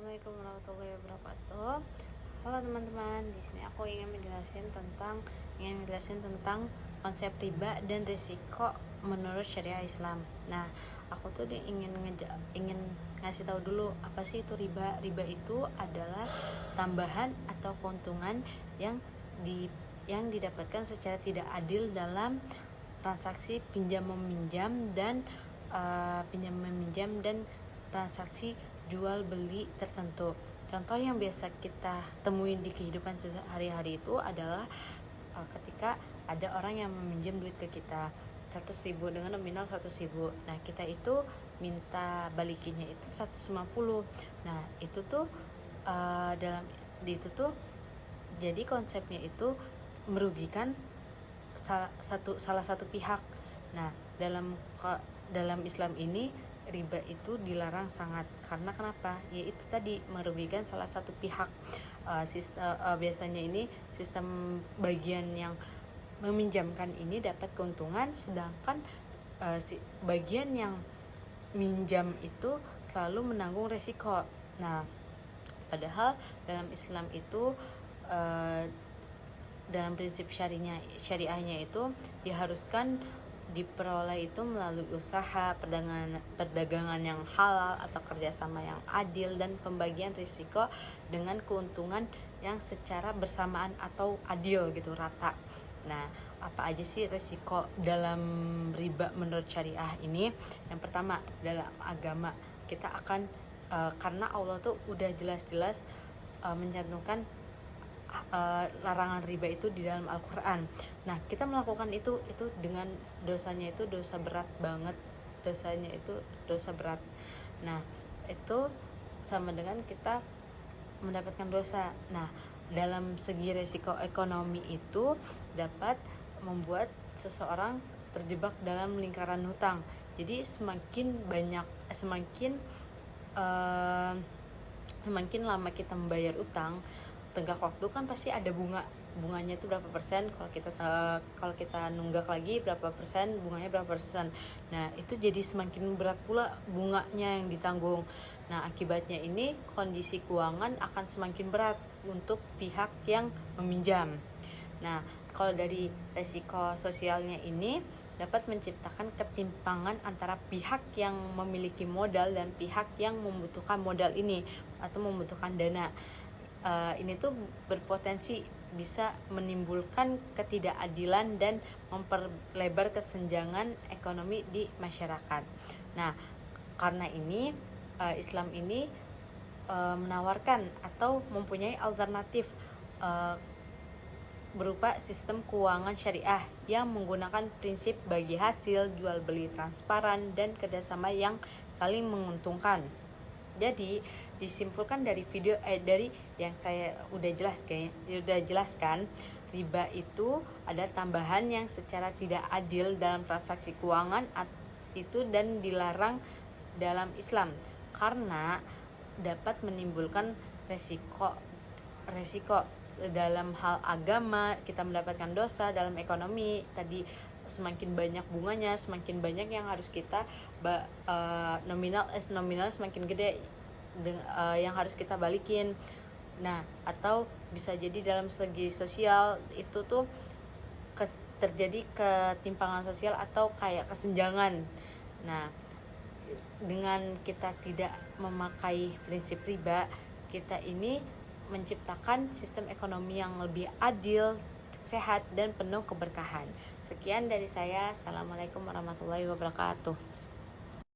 Assalamualaikum warahmatullahi wabarakatuh. Halo teman-teman, di sini aku ingin menjelaskan tentang konsep riba dan risiko menurut syariah Islam. Nah, aku tuh ingin ngasih tahu dulu apa sih itu riba. Riba itu adalah tambahan atau keuntungan yang didapatkan secara tidak adil dalam transaksi pinjam meminjam dan transaksi jual beli tertentu. Contoh yang biasa kita temuin di kehidupan sehari-hari itu adalah ketika ada orang yang meminjam duit ke kita 100.000 dengan nominal 100.000. Nah, kita itu minta balikinya itu 150. Nah, itu tuh jadi konsepnya itu merugikan salah satu pihak. Nah, dalam Islam ini riba itu dilarang sangat, karena kenapa? Yaitu tadi merugikan salah satu pihak. Biasanya ini sistem bagian yang meminjamkan ini dapat keuntungan, sedangkan bagian yang minjam itu selalu menanggung resiko. Nah, padahal dalam Islam itu dalam prinsip syariahnya itu diharuskan diperoleh itu melalui usaha, perdagangan yang halal atau kerjasama yang adil, dan pembagian risiko dengan keuntungan yang secara bersamaan atau adil gitu, rata. Nah, apa aja sih risiko dalam riba menurut syariah ini? Yang pertama, dalam agama kita akan karena Allah tuh udah jelas-jelas mencantumkan larangan riba itu di dalam Al-Quran. Nah, kita melakukan itu dengan dosanya itu dosa berat banget. Dosanya itu dosa berat. Nah, itu sama dengan kita mendapatkan dosa. Nah, dalam segi resiko ekonomi itu dapat membuat seseorang terjebak dalam lingkaran hutang. Jadi semakin lama kita membayar utang, tenggang waktu kan pasti ada bunganya itu berapa persen, kalau kita nunggak lagi berapa persen, bunganya berapa persen. Nah, itu jadi semakin berat pula bunganya yang ditanggung. Nah, akibatnya ini kondisi keuangan akan semakin berat untuk pihak yang meminjam. Nah, kalau dari resiko sosialnya ini dapat menciptakan ketimpangan antara pihak yang memiliki modal dan pihak yang membutuhkan modal ini atau membutuhkan dana. Ini tuh berpotensi bisa menimbulkan ketidakadilan dan memperlebar kesenjangan ekonomi di masyarakat. Nah, karena ini Islam ini menawarkan atau mempunyai alternatif berupa sistem keuangan syariah yang menggunakan prinsip bagi hasil, jual beli transparan, dan kerjasama yang saling menguntungkan. Jadi disimpulkan dari dari yang saya udah jelaskan, riba itu ada tambahan yang secara tidak adil dalam transaksi keuangan itu dan dilarang dalam Islam karena dapat menimbulkan resiko dalam hal agama. Kita mendapatkan dosa dalam ekonomi tadi, semakin banyak bunganya, semakin banyak yang harus kita nominal semakin gede yang harus kita balikin. Nah, atau bisa jadi dalam segi sosial itu tuh terjadi ketimpangan sosial atau kayak kesenjangan. Nah, dengan kita tidak memakai prinsip riba, kita ini menciptakan sistem ekonomi yang lebih adil, sehat, dan penuh keberkahan. Sekian dari saya. Assalamualaikum warahmatullahi wabarakatuh.